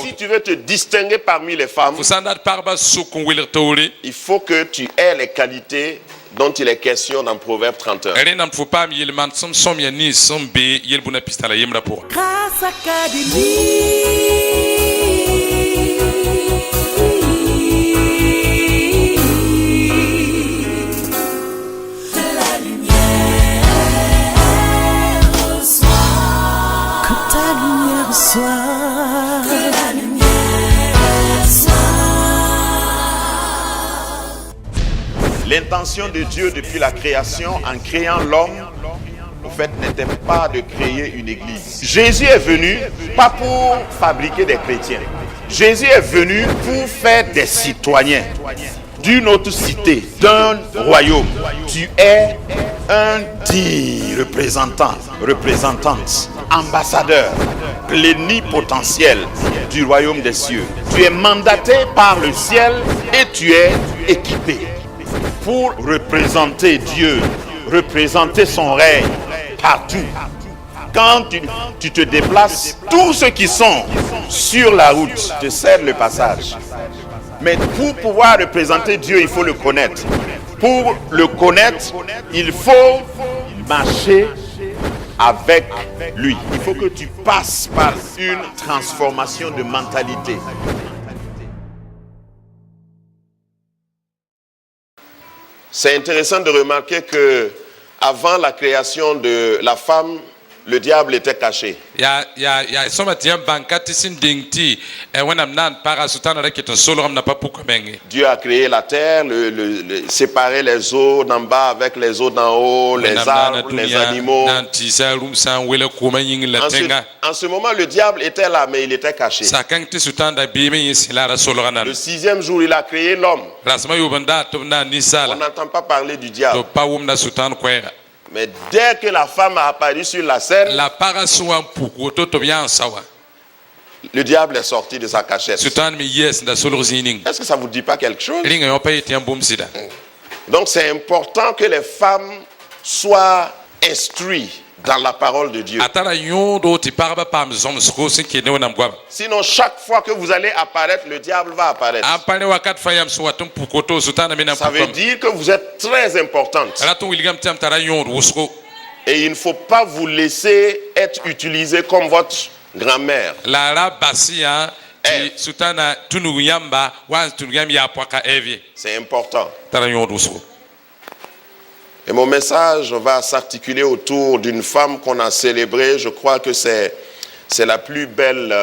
Si tu veux te distinguer parmi les femmes, il faut que tu aies les qualités dont il est question dans Proverbe 31. Grâce Académie. L'intention de Dieu depuis la création, en créant l'homme, en fait, n'était pas de créer une église. Jésus est venu pas pour fabriquer des chrétiens. Jésus est venu pour faire des citoyens d'une autre cité, d'un royaume. Tu es un digne représentante, ambassadeur, plénipotentiel du royaume des cieux. Tu es mandaté par le ciel et tu es équipé pour représenter Dieu, représenter son règne partout. Quand tu te déplaces, tous ceux qui sont sur la route te cèdent le passage. Mais pour pouvoir représenter Dieu, il faut le connaître. Pour le connaître, il faut marcher avec lui. Il faut que tu passes par une transformation de mentalité. C'est intéressant de remarquer que avant la création de la femme, le diable était caché. Dieu a créé la terre, séparé les eaux d'en bas avec les eaux d'en haut, les arbres, les animaux. En ce moment, le diable était là, mais il était caché. Le sixième jour, il a créé l'homme. On n'entend pas parler du diable. Mais dès que la femme a apparu sur la scène, le diable est sorti de sa cachette. Est-ce que ça ne vous dit pas quelque chose? Donc c'est important que les femmes soient instruites dans la parole de Dieu. Sinon, chaque fois que vous allez apparaître, le diable va apparaître. Ça veut dire que vous êtes très importante. Et il ne faut pas vous laisser être utilisé comme votre grand-mère. C'est important. Et mon message va s'articuler autour d'une femme qu'on a célébrée. Je crois que c'est la plus belle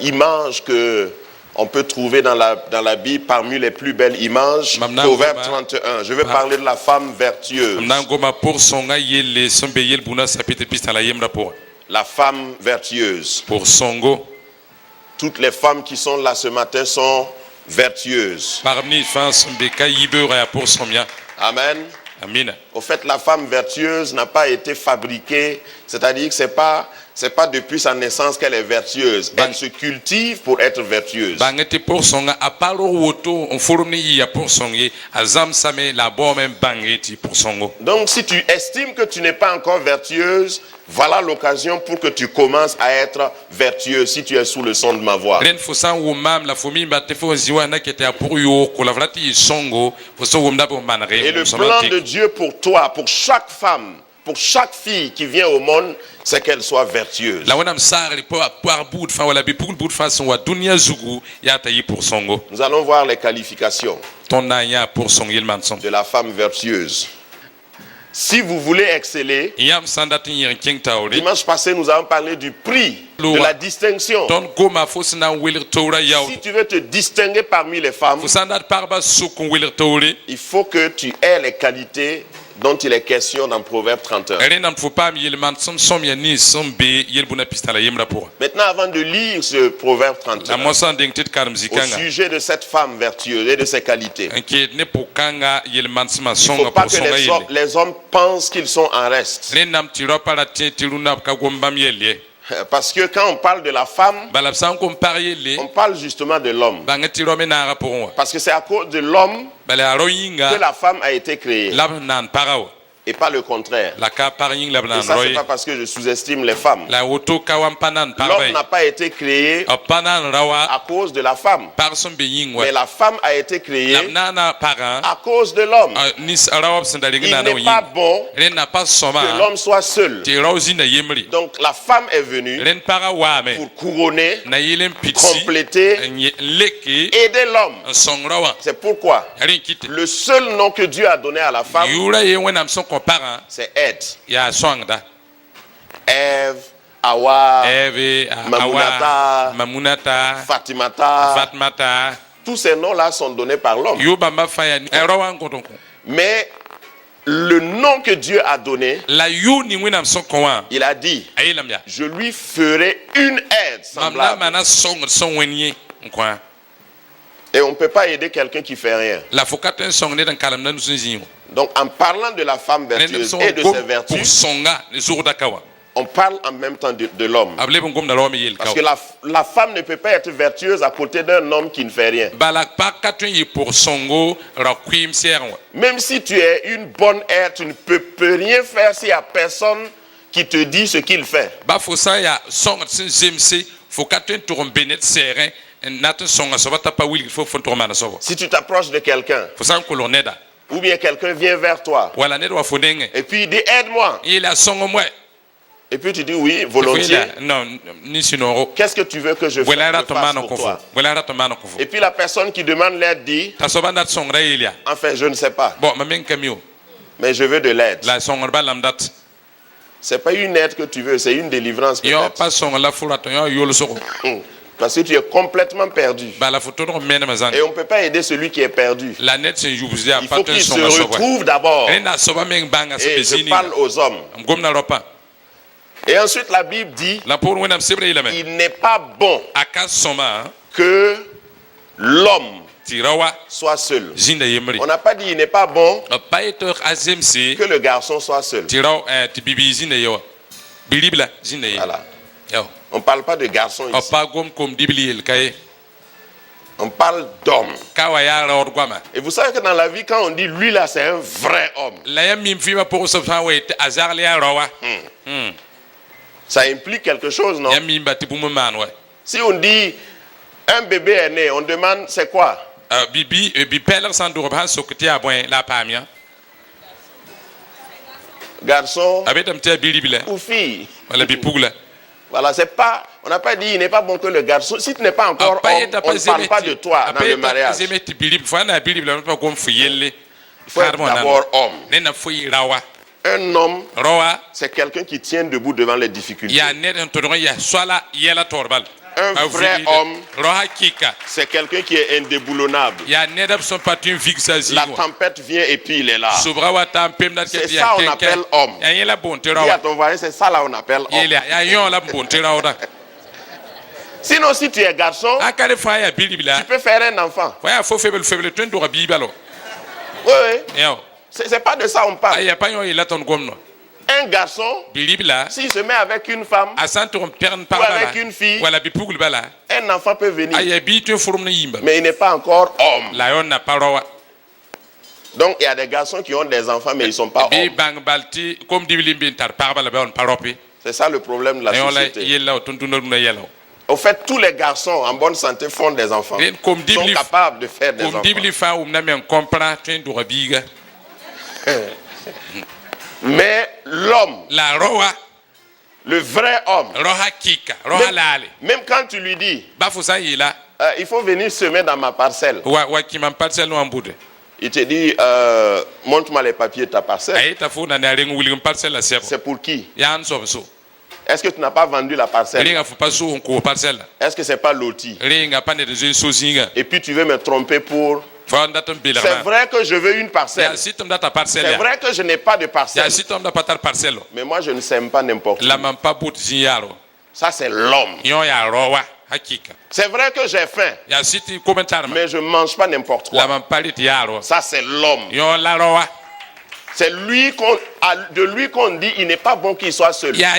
image qu'on peut trouver dans la Bible, parmi les plus belles images. Proverbe 31. Je vais parler de la femme vertueuse. La femme vertueuse. Toutes les femmes qui sont là ce matin sont vertueuses. Amen. Au fait, la femme vertueuse n'a pas été fabriquée, c'est-à-dire que c'est pas depuis sa naissance qu'elle est vertueuse. Elle se cultive pour être vertueuse. Donc, si tu estimes que tu n'es pas encore vertueuse, voilà l'occasion pour que tu commences à être vertueux si tu es sous le son de ma voix. Et le plan de Dieu pour toi, pour chaque femme, pour chaque fille qui vient au monde, c'est qu'elle soit vertueuse. Nous allons voir les qualifications de la femme vertueuse. Si vous voulez exceller, dimanche passé, nous avons parlé du prix, de la distinction. Si tu veux te distinguer parmi les femmes, il faut que tu aies les qualités dont il est question dans Proverbe 31. Maintenant, avant de lire ce Proverbe 31, au sujet de cette femme vertueuse et de ses qualités, il ne faut pas que les hommes pensent qu'ils sont en reste. Parce que quand on parle de la femme, on parle justement de l'homme. Parce que c'est à cause de l'homme que la femme a été créée. et pas le contraire. La ka paring la Et blan ça, c'est roy. pas parce que je sous-estime les femmes. La auto kawam panan L'homme parvay. n'a pas été créé Panan rawa à cause de la femme, par son being mais wa. la femme a été créée La nana parent à cause de l'homme. nis rawab sendaling Il na n'est no pas yin. bon Ren na pas que soma. l'homme soit seul. Ti rawzi na yemri. Donc la femme est venue Ren para wa me. pour couronner, Na yilen pitsi. compléter, Leki aider l'homme. son rawa. C'est pourquoi Ren kit. le seul nom que Dieu a donné à la femme, Yura ye wenam son parent. c'est Ève. Ya swangda. Ève, Hawa, Eve Mamunata, awa Mamunata Fatimata. Fatmata. Tous ces noms-là sont donnés par l'homme. Yubamba faya rawa ngotonko. Mais le nom que Dieu a donné, La yu ni wenam son kowa. il a dit, Ayilam ya. je lui ferai une aide Mamna semblable. mana son wenye nkwa. Et on ne peut pas aider quelqu'un qui fait rien. La fokaten song ne dan kalam nan sunzi. Donc en parlant de la femme vertueuse et de ses Pour vertus, songa le jour d'akawa. on parle en même temps de l'homme. Able bon gom na lo mi yel Parce kaw. que la femme ne peut pas être vertueuse à côté d'un homme qui ne fait rien. Balak pa katun yi pour songo rakwim serwa. Même si tu es une bonne aide, tu ne peux rien faire s'il n'y a personne qui te dit ce qu'il fait. Ba fo sa ya song sin zemse fo katun tour benet serin natun songa so bata pa wil fo tour mana so. Si tu t'approches de quelqu'un, Fo sa ko lo neda. ou bien quelqu'un vient vers toi, Wala neda wa fo ndenge. et puis il dit aide-moi, Il a songo moi. et puis tu dis oui, volontiers, Non, ni sinoro. qu'est-ce que tu veux que je Wala fasse rato mano pour ko fo. toi? Wala rato mano ko fo. Et puis la personne qui demande l'aide dit, Ta so bandat songra ilia. enfin je ne sais pas, Bon, ma men kamio. mais je veux de l'aide. La songra lamdat. C'est pas une aide que tu veux, c'est une délivrance Yo peut-être. pas songa la furato yo yolo soko. Parce que tu es complètement perdu. Ba la photo no mena mazan. Et on ne peut pas aider celui qui est perdu. La net c'est jubuzia Il pas faut te qu'il se songa so. retrouve d'abord. Ena so ba men banga se Et je bezini. parle aux hommes. Ngom na ropa. Et ensuite la Bible dit, La pour wenam sebre ila men. il n'est pas bon Aka soma que l'homme tirawa soit seul. zinda yemri. On n'a pas dit il n'est pas bon Pa etor azemsi que le garçon soit seul. tiraw ti bibi zinda yo. Bilibla zinda yo. Voilà. Yo. On ne parle pas de garçon ici. Pa gom kom dibli el kay. On parle d'homme. Kawa ya rawr gwama. Et vous savez que dans la vie, quand on dit lui là, c'est un vrai homme, La yam mim fima pour so fa we azar le rawa. ça implique quelque chose, non? Yam mim bati bumu man wa. Si on dit un bébé est né, on demande c'est quoi? Bibi bipeler san do ban sokti aboy la pamia. Garçon Abetam te bilibla. ou fille? Wala bipugla. Voilà, c'est pas, on n'a pas dit il n'est pas bon que le garçon. Si tu n'es pas encore homme, on ne parle pas de toi dans le mariage. Il faut être d'abord homme. Un homme, c'est quelqu'un qui tient debout devant les difficultés. Un vrai homme, c'est quelqu'un qui est indéboulonnable. La tempête vient et puis il est là. C'est ça on appelle homme. Dis à ton voisin, c'est ça là on appelle homme. Sinon, si tu es garçon, tu peux faire un enfant. Oui, oui. C'est pas de ça on parle. Un garçon, s'il se met avec une femme ou avec une fille, un enfant peut venir. Mais il n'est pas encore homme. Donc il y a des garçons qui ont des enfants mais ils ne sont pas hommes. C'est ça le problème de la société. Au fait, tous les garçons en bonne santé font des enfants. Ils sont capables de faire des enfants. Mais l'homme, le vrai homme, même quand tu lui dis, il faut venir semer dans ma parcelle, il te dit, montre-moi les papiers de ta parcelle. C'est pour qui? Est-ce que tu n'as pas vendu la parcelle? Est-ce que ce n'est pas loti? Et puis tu veux me tromper pour... C'est vrai que je veux une parcelle. C'est vrai que je n'ai pas de parcelle. Mais moi je ne sème pas n'importe où. Ça c'est l'homme. C'est vrai que j'ai faim. Mais je ne mange pas n'importe quoi. Ça c'est l'homme. C'est de lui qu'on dit il n'est pas bon qu'il soit seul. Sinon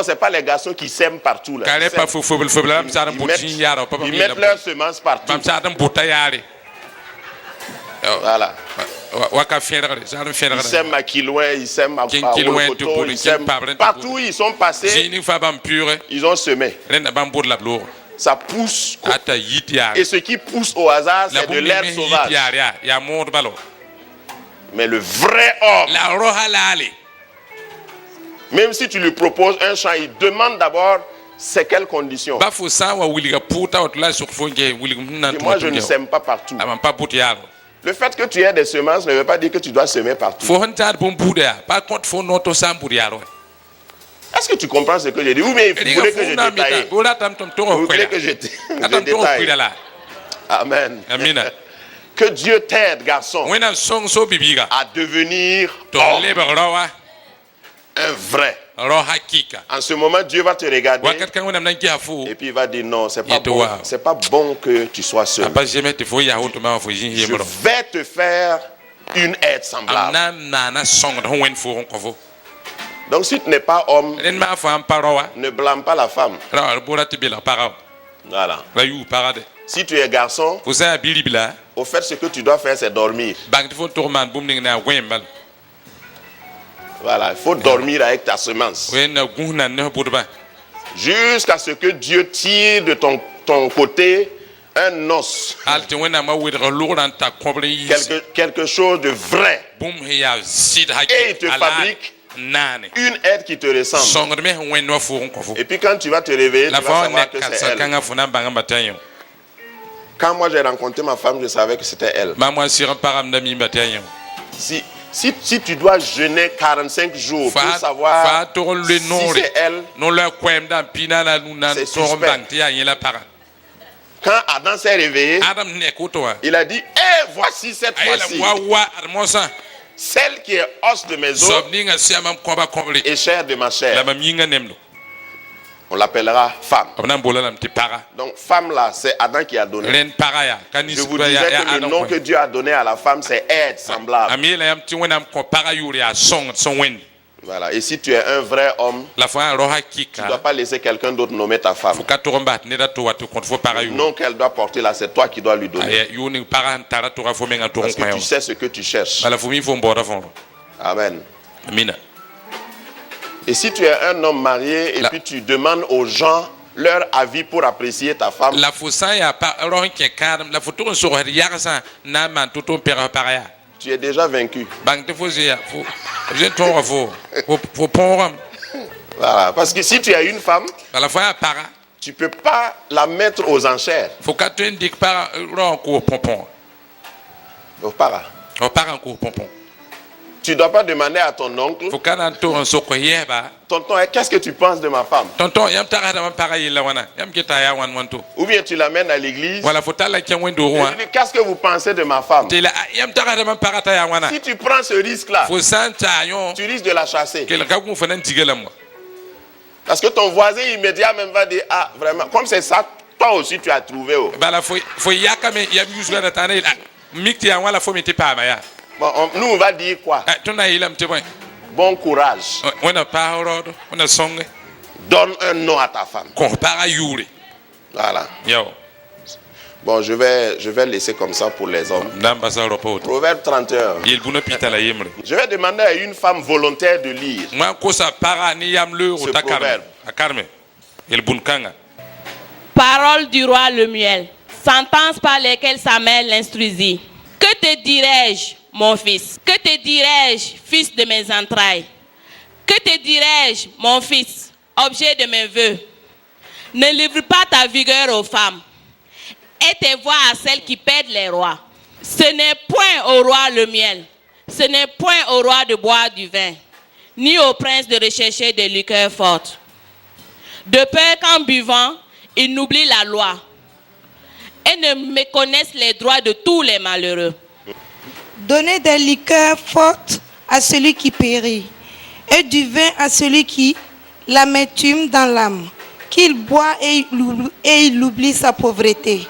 c'est pas les garçons qui sèment partout là. Ils mettent leurs semences partout. Voilà. waka fenragre zar Ils fenragre sèment à Kilouin, ils sèment à Kilouin, Olokoto, Topolo, ils sèment Kimpabre, partout où ils sont passés, zini fa bam pure ils ont semé. ren bam bod la blor Ça pousse. ata yit ya Et ce qui pousse au hasard, la c'est de bum l'herbe yit sauvage. ya mord balo Mais le vrai homme, la roha lale même si tu lui proposes un champ, il demande d'abord c'est quelles conditions. ba fo sa wa wiliga puta ot la sur fo nge wilig nan Et moi, je ne sème pas partout. am pa but ya Le fait que tu aies des semences ne veut pas dire que tu dois semer partout. fo hantar bom buda pa compte fo noto sambur ya ro Est-ce que tu comprends ce que j'ai dit? Ou bien vous voulez que je détaille? bola tam tom to Vous ko voulez que je atam to ko détaille? la Amen. amina Que Dieu t'aide, garçon, wena song so bibiga à devenir to homme, lebe rowa un vrai. ro hakika En ce moment, Dieu va te regarder wakat kan wena nan ki afu et puis il va dire non, c'est pas Il te bon. voit. C'est pas bon que tu sois seul. apa jamais te fo ya hoto ma fo jin Je yemro vais te faire une aide semblable. amna na song do wen fo ko fo Donc si tu n'es pas homme, ren ma fa am parowa ne blâme pas la femme. ra bola te bila para Voilà. ra yu parade Si tu es garçon, fo sa bilibila au fait, ce que tu dois faire, c'est dormir. bang te fo tourman bum ning na wembal Voilà, il faut dormir avec ta semence. wen na guna ne budba Jusqu'à ce que Dieu tire de ton côté un os, alte wena ma wed ro dan ta kobre yi quelque chose de vrai. bum ya sid Et il te fabrique nane une aide qui te ressemble. song me wen no fo ko fo Et puis quand tu vas te réveiller, la tu vas fa savoir ne que ka c'est sa elle. kanga fo na banga batanyo Quand moi j'ai rencontré ma femme, je savais que c'était elle. ma moi sir param na mi batanyo Si tu dois jeûner 45 jours pour fa savoir to le si nore c'est elle, no la kwem dan pina la nunan C'est to suspect. bang ti ya la para quand Adam s'est réveillé, adam ne ko to wa il a dit, eh, voici cette ayela fois-ci, wa armosa celle qui est os de mes os sobni nga siama komba komble et chair de ma la chair. mam yinga nemdo On l'appellera femme. abna bola nam ti para Donc femme là, c'est Adam qui a donné. ren para ya kanis Je vous ba disais ya que le adam nom que Dieu a donné à la femme, c'est aide semblable. amiela yam ti wena ko para yuri a song son wen Voilà. Et si tu es un vrai homme, la fa ro tu ne dois hakika pas laisser quelqu'un d'autre nommer ta femme. fo ka to mbat ne da to wat ko fo para Le yuri nom qu'elle doit porter là, c'est toi qui dois lui donner. ay yuni para tara to fo menga to Parce ko que tu sais ce que tu cherches. ala fo mi fo mbora fo Amen. amina Et si tu es un homme marié et La- puis tu demandes aux gens leur avis pour apprécier ta femme, la fo sa ya pa ro ke kadam la fo to so har ya sa na man to pera para ya tu es déjà vaincu. bang te fo ya fo je to fo poram Voilà. Parce que si tu as une femme, la fa ya para tu ne peux pas la mettre aux enchères. fo ka to indik para ro ko pompon Au para. o para ko pompon Tu ne dois pas demander à ton oncle, fo kana to so ko yeba tonton, qu'est-ce que tu penses de ma femme? tonton yam tara da man para yilla wana yam kita ya wan wanto Ou bien tu l'amènes à l'église. wala fo tala ken wendo Et wa tu dis, qu'est-ce que vous pensez de ma femme? te la yam tara da man para ta ya wana Si tu prends ce risque-là, fo santa yon tu risques de la chasser. kel ka ku fanan tigela mo Parce que ton voisin immédiat même va dire, ah, vraiment, comme c'est ça, toi aussi tu as trouvé. Oh. bala fo yaka me yam yusga da tana mikti ya wala fo mi te pa ma ya Bon, nous on va dire quoi? tona yilam te boy Bon courage. wana pa rodo wana songe Donne un nom à ta femme. ko para yuri Voilà. yo Bon, je vais laisser comme ça pour les hommes. ndamba sa ropo Proverbe 31. yel buna pitala yemre Je vais demander à une femme volontaire de lire. moi ko sa para ni yam le Ce o takarme proverbe. akarme yel bun kanga Parole du roi Lemuel, sentence par lesquelles sa mère l'instruisit. Que te dirai-je, mon fils? Que te dirai-je, fils de mes entrailles? Que te dirai-je, mon fils, objet de mes vœux? Ne livre pas ta vigueur aux femmes et tes voix à celles qui perdent les rois. Ce n'est point au roi le miel, ce n'est point au roi de boire du vin, ni au prince de rechercher des liqueurs fortes. De peur qu'en buvant, ils n'oublient la loi et ne méconnaissent les droits de tous les malheureux. Donnez des liqueurs fortes à celui qui périt, et du vin à celui qui l'amertume dans l'âme, qu'il boit et il oublie sa pauvreté,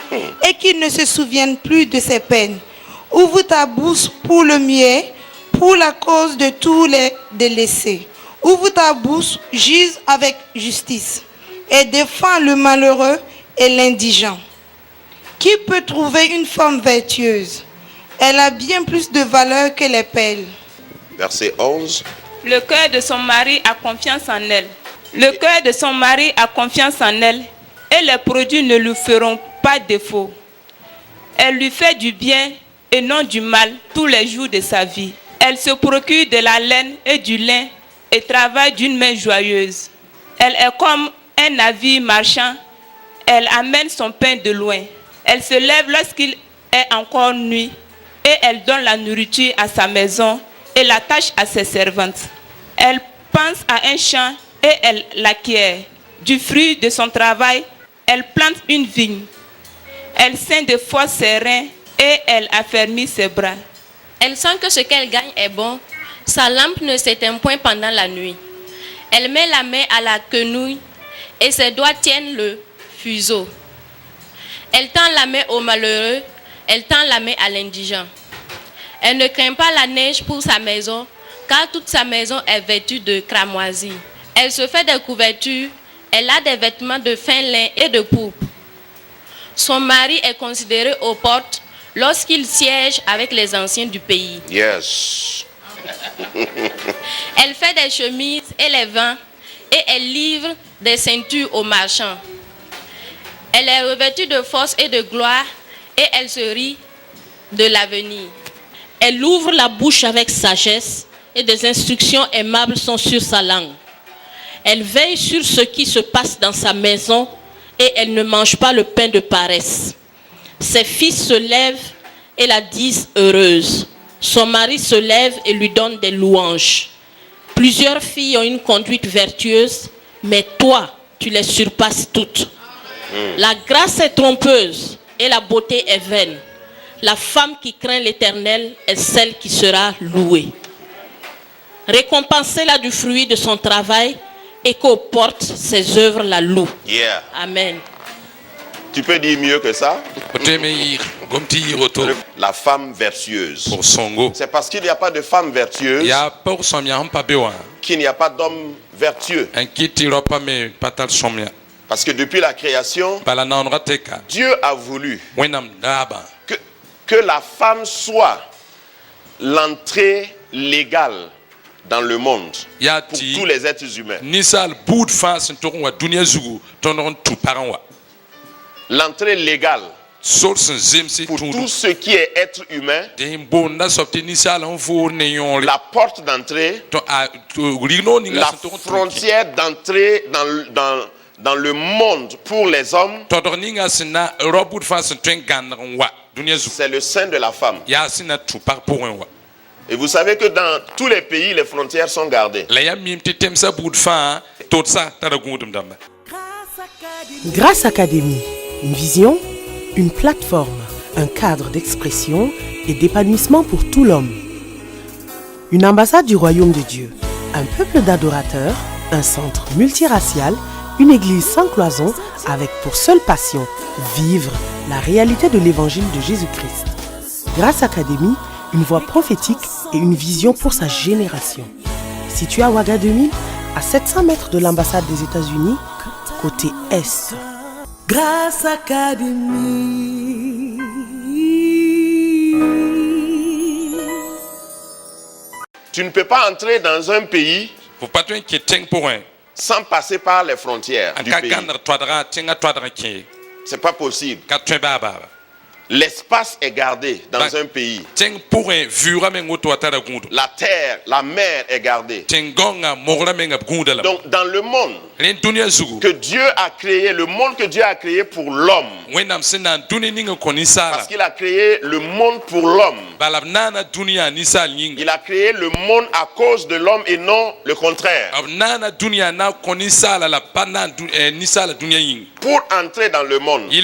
et qu'il ne se souvienne plus de ses peines. Ouvre ta bouche pour le mieux, pour la cause de tous les délaissés. Ouvre ta bouche, juge avec justice, et défends le malheureux et l'indigent. Qui peut trouver une femme vertueuse? Elle a bien plus de valeur que les perles. Verset 11. Le cœur de son mari a confiance en elle. Le cœur de son mari a confiance en elle et les produits ne lui feront pas défaut. Elle lui fait du bien et non du mal tous les jours de sa vie. Elle se procure de la laine et du lin et travaille d'une main joyeuse. Elle est comme un navire marchand. Elle amène son pain de loin. Elle se lève lorsqu'il est encore nuit et elle donne la nourriture à sa maison et la tâche à ses servantes. Elle pense à un champ et elle l'acquiert. Du fruit de son travail, elle plante une vigne. Elle ceint de force ses reins et elle affermit ses bras. Elle sent que ce qu'elle gagne est bon. Sa lampe ne s'éteint point pendant la nuit. Elle met la main à la quenouille et ses doigts tiennent le fuseau. Elle tend la main au malheureux, elle tend la main à l'indigent. Elle ne craint pas la neige pour sa maison, car toute sa maison est vêtue de cramoisie. Elle se fait des couvertures, elle a des vêtements de fin lin et de pourpre. Son mari est considéré aux portes lorsqu'il siège avec les anciens du pays. Yes. Elle fait des chemises et les vend, et elle livre des ceintures aux marchands. Elle est revêtue de force et de gloire, et elle se rit de l'avenir. Elle ouvre la bouche avec sagesse, et des instructions aimables sont sur sa langue. Elle veille sur ce qui se passe dans sa maison, et elle ne mange pas le pain de paresse. Ses fils se lèvent et la disent heureuse. Son mari se lève et lui donne des louanges. Plusieurs filles ont une conduite vertueuse, mais toi, tu les surpasses toutes. La grâce est trompeuse et la beauté est vaine. La femme qui craint l'Éternel est celle qui sera louée. Récompensez-la du fruit de son travail et qu'aux portes ses œuvres la louent. Yeah. Amen. Tu peux dire mieux que ça? La femme vertueuse. C'est parce qu'il n'y a pas de femme vertueuse qu'il n'y a pas d'homme vertueux. Parce que depuis la création, Dieu a voulu que la femme soit l'entrée légale dans le monde pour tous les êtres humains. L'entrée légale pour tout ce qui est être humain, la porte d'entrée, la frontière d'entrée dans le monde pour les hommes, c'est le sein de la femme. Et vous savez que dans tous les pays, les frontières sont gardées. Grâce Académie, une vision, une plateforme, un cadre d'expression et d'épanouissement pour tout l'homme. Une ambassade du royaume de Dieu, un peuple d'adorateurs, un centre multiracial, une église sans cloison avec pour seule passion vivre la réalité de l'évangile de Jésus-Christ. Grâce Académie, une voix prophétique et une vision pour sa génération. Situé à Ouaga 2000, à 700 mètres de l'ambassade des États-Unis, côté Est. Grâce Académie. Tu ne peux pas entrer dans un pays sans passer par les frontières du pays. C'est pas possible. L'espace est gardé dans un pays. La terre, la mer est gardée. Donc dans le monde que Dieu a créé, le monde que Dieu a créé pour l'homme, parce qu'il a créé le monde pour l'homme, il a créé le monde à cause de l'homme et non le contraire. Pour entrer dans le monde et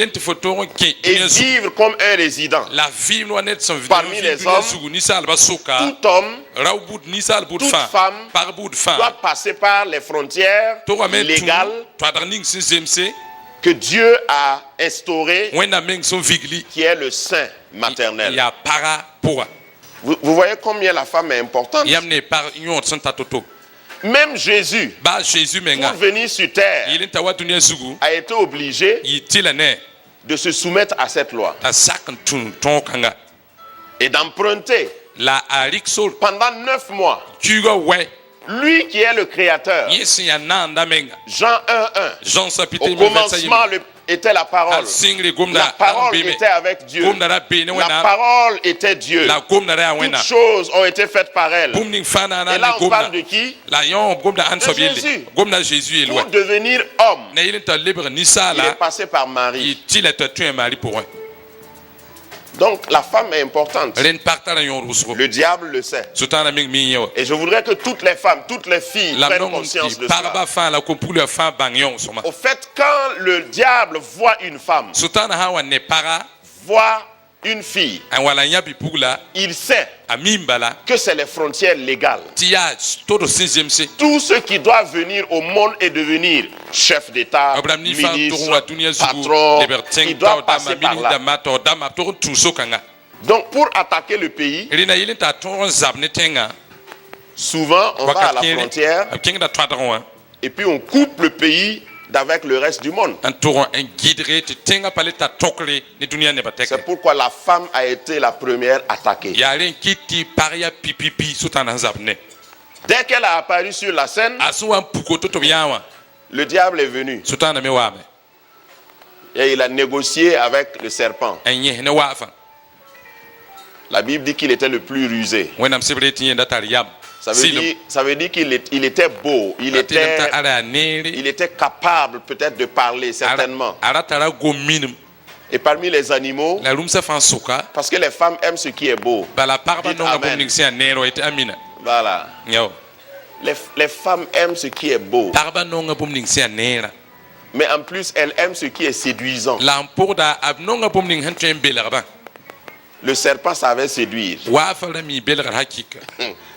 vivre comme un résident parmi les hommes, tout homme, toute femme doit passer par les frontières légales que Dieu a instaurées, qui est le sein maternel. Vous voyez combien la femme est importante. Même Jésus, pour venir sur terre, a été obligé de se soumettre à cette loi. et d'emprunter la ariksol pendant 9 mois. kuga we Lui qui est le créateur. yesi ya nanda menga Jean 1:1. Jean chapitre Au 1 verset commencement était la parole. al singri gomda La parole était avec Dieu. gomda da bene La wena parole était Dieu. la gomda da wena Toutes choses ont été faites par elle. bumning fana na Et là, ni on parle gomda de qui? la yon gomda an sobilde Jésus. gomda Jésus Pour elwa devenir homme, na yilin ta libre ni il est sala passé par Marie. il est tu un mari pour un Donc la femme est importante. ren partara yon rusro Le diable le sait. sutana ming mi yo Et je voudrais que toutes les femmes, toutes les filles la prennent non conscience de parba cela. fa la ko pour le fa bang yon soma Au fait, quand le diable voit une femme, sutana hawa ne para voit une fille, an wala nyabi pugla il sait amimbala que c'est les frontières légales. tia todo 6e se Tout ce qui doit venir au monde et devenir chef d'État, Abraham ni fa toru wa dunia ministre, zugu patron, libertin il doit ta da passer par mamini da là. mato da ma to tuso kanga Donc pour attaquer le pays, rina yilin ta ton zabne tenga souvent on va à la frontière king da twadron et puis on coupe le pays d'avec le reste du monde. un tour un guidere te tenga pale ta tokle ni dunia ne bateke C'est pourquoi la femme a été la première attaquée. ya ren kiti paria pipipi sutana zabne Dès qu'elle a apparu sur la scène, asu wan pukoto to yawa le diable est venu sutana me wame et il a négocié avec le serpent. enye ne wafa La Bible dit qu'il était le plus rusé. wenam sebreti yenda tar yam Ça veut dire qu'il était beau, il était capable peut-être de parler, certainement. aratara gominum Et parmi les animaux, la rumsa fan suka parce que les femmes aiment ce qui est beau. bala parba Dites no amen. ngom ningsia nero ite amina Voilà. yo Les femmes aiment ce qui est beau. parba no ngom ningsia nera Mais en plus, elles aiment ce qui est séduisant. la mpoda abnonga bom ning hantu belagba Le serpent savait séduire. wafa la mi belgar hakika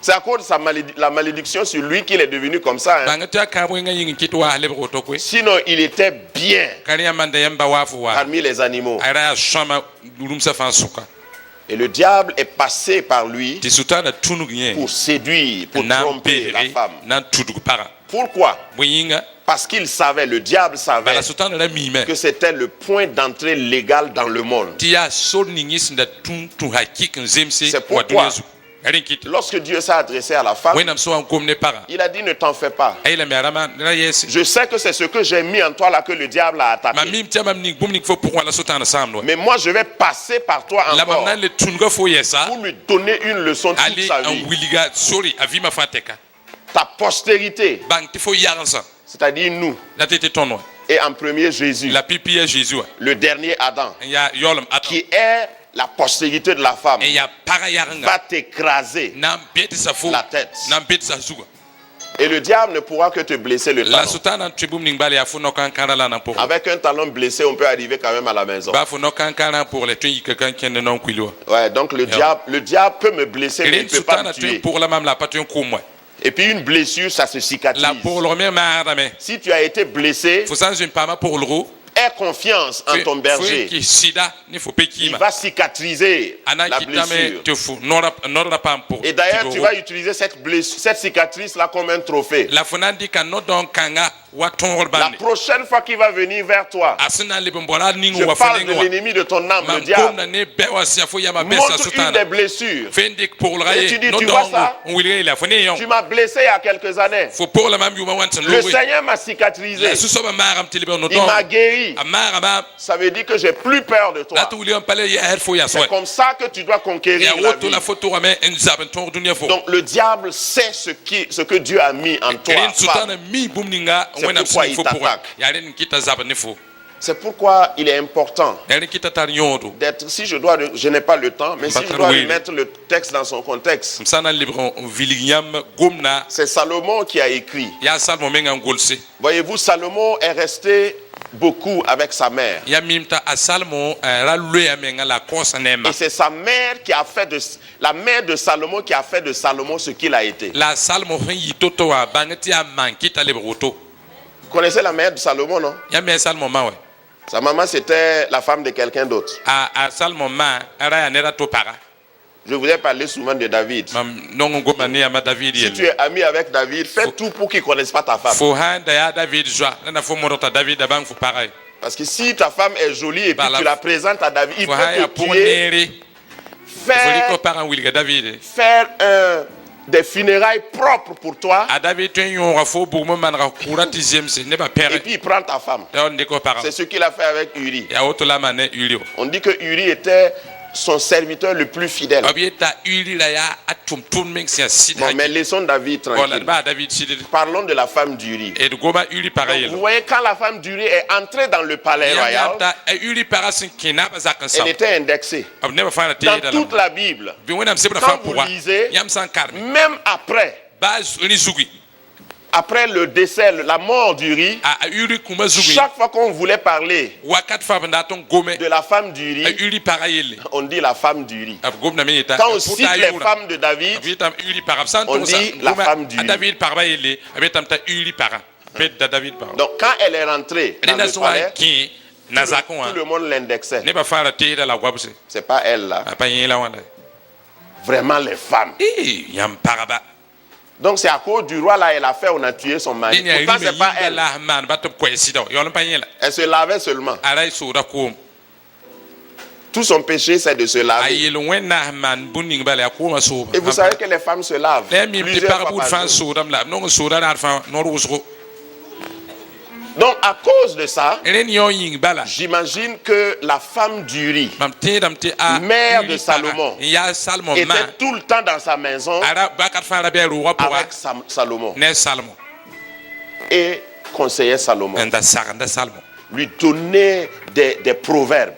C'est à cause de la malédiction sur lui qu'il est devenu comme ça. Hein. bangata ka wenga yin kitwa halebro to kwe Sinon, il était bien kariya manda yamba wafu wa parmi les animaux. ara shama rumsa fan suka Et le diable est passé par lui ti sutana tunug yen pour séduire, pour nan tromper la pere femme. nan tudug para Pourquoi? buyinga Parce qu'il savait, le diable savait bala sutana la mime que c'était le point d'entrée légal dans le monde. tia sol ningis nda tun hakik nzemse C'est wa pourquoi dunia zu rin kit lorsque Dieu s'est adressé à la femme, wenam so an komne para il a dit ne t'en fais pas. ayla mi arama la yes Je sais que c'est ce que j'ai mis en toi là que le diable a ma attaqué. mim tia mam ning bum ning fo pour la sutana samlo Mais moi je vais passer par toi la encore mamna le tunga fo yesa pour lui donner une leçon toute ali sa en vie. wiliga sorry avima fateka Ta postérité, bang ti fo yaransa c'est-à-dire nous, la tete tonno et en premier Jésus, la pipi ya Jésus le dernier Adam, ya yolum at qui est la postérité de la femme, et ya para yaranga va t'écraser. nam beti sa fo La tête. nam beti sa zuga Et le diable ne pourra que te blesser le la talon. sutana tribum ning bali ya fo no kan kana la na pour Avec un talon blessé, on peut arriver quand même à la maison. ba fo no kan kana pour le tun quelqu'un qui ne non kwilo Ouais, donc le diable peut me blesser, mais il rin ne peut pas me sutana tun tuer. pour la mam la patun kumwa Et puis une blessure, ça se cicatrise. la pour le même arame Si tu as été blessé, faut sans une pama pour le ro aie confiance en ton berger. qui sida ni faut Il pekima va cicatriser la ana kitame blessure. te fou nora pam pour Et d'ailleurs, tu vas utiliser cette blessure, cette cicatrice-là comme un trophée. la fonandi kan no don kanga wa ton La bande prochaine fois qu'il va venir vers toi, asina le bombola ningo je wa parle de fonengo l'ennemi de ton âme, le mam diable. na ne be wa sia fo ya ma besa Montre une des sutana blessures. fendik pour le Et tu dis, raye no tu don vois ça? on will la fone yon Tu m'as blessé il y a quelques années. faut pour la mam yuma wantan Le lo Seigneur m'a cicatrisé. la suso ba maram tilibe no Il don m'a guéri. amara ba Ça veut dire que j'ai plus peur de toi. la tu lion pale ya her fo ya so C'est comme ça que tu dois conquérir ya la woto vie. la photo mais en zaben ton dunia fo Donc le diable sait ce que Dieu a mis en toi. rin femme. sutana mi bum ninga C'est wena pourquoi fo il pour t'attaque. ya rin kita zaben ne fo C'est pourquoi il est important ya rin kita tar yodo d'être, si je n'ai pas le temps, mais si je Patron, dois oui. remettre le texte dans son contexte, msana libron vilignam gomna c'est Salomon qui a écrit. ya salmo menga ngolse Voyez-vous, Salomon est resté beaucoup avec sa mère. ya mimta asalmo ra loya menga la kosa nema Et c'est sa mère qui a fait la mère de Salomon qui a fait de Salomon ce qu'il a été. la salmo hen yitoto wa bangati ya mankita lebroto Vous connaissez la mère de Salomon, non? ya me salmo mawe Sa maman, c'était la femme de quelqu'un d'autre. a salmo ma ra ya nera to para Je vous ai parlé souvent de David. mam nongo goma ne ya ma David Si tu yel es ami avec David, fais tout pour qu'il ne connaisse pas ta femme. fo handa ya David joa na fo morota David bang fo pareil Parce que si ta femme est jolie et puis Bah, tu la présentes à David, il fo peut haya te pour tuer. nere faire des funérailles propres pour toi. Et puis il prend ta femme. C'est ce qu'il a fait avec Uri. On dit que Uri était son serviteur le plus fidèle. Bon, mais laissons David tranquille. Parlons de la femme d'Uri. Vous voyez, quand la femme d'Uri est entrée dans le palais royal, elle était indexée. Dans toute la Bible, quand vous lisez, même après le décès, la mort d'Uri, chaque fois qu'on voulait parler de la femme d'Uri, on dit la femme d'Uri. Quand on cite les femmes de David, on dit la femme d'Uri. Donc quand elle est rentrée dans le palais, tout le monde l'indexait. C'est pas elle là. Vraiment les femmes. Donc c'est à cause du roi là, elle a fait, on a tué son mari. Pourtant c'est pas elle. Elle se lavait seulement. Tout son péché c'est de se laver. Et vous savez que les femmes se lavent plusieurs fois par jour. Donc à cause de ça, j'imagine que la femme d'Uri, mère de Salomon, était tout le temps dans sa maison avec Salomon et conseillait Salomon, lui donnait des proverbes,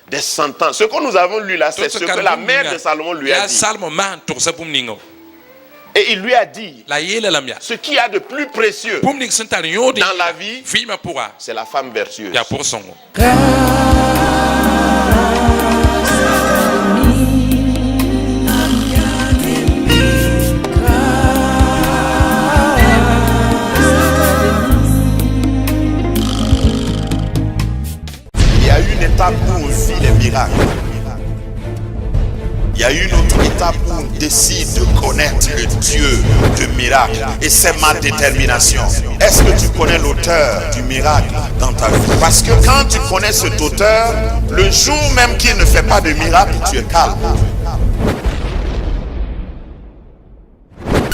des sentences. Ce que nous avons lu là, c'est ce que la mère de Salomon lui a dit. Et il lui a dit, ce qu'il y a de plus précieux dans la vie, c'est la femme vertueuse. Il y a une étape où on vit les miracles. Il y a une autre étape où on décide de connaître le Dieu de miracle. Et c'est ma détermination. Est-ce que tu connais l'auteur du miracle dans ta vie? Parce que quand tu connais cet auteur, le jour même qu'il ne fait pas de miracle, tu es calme.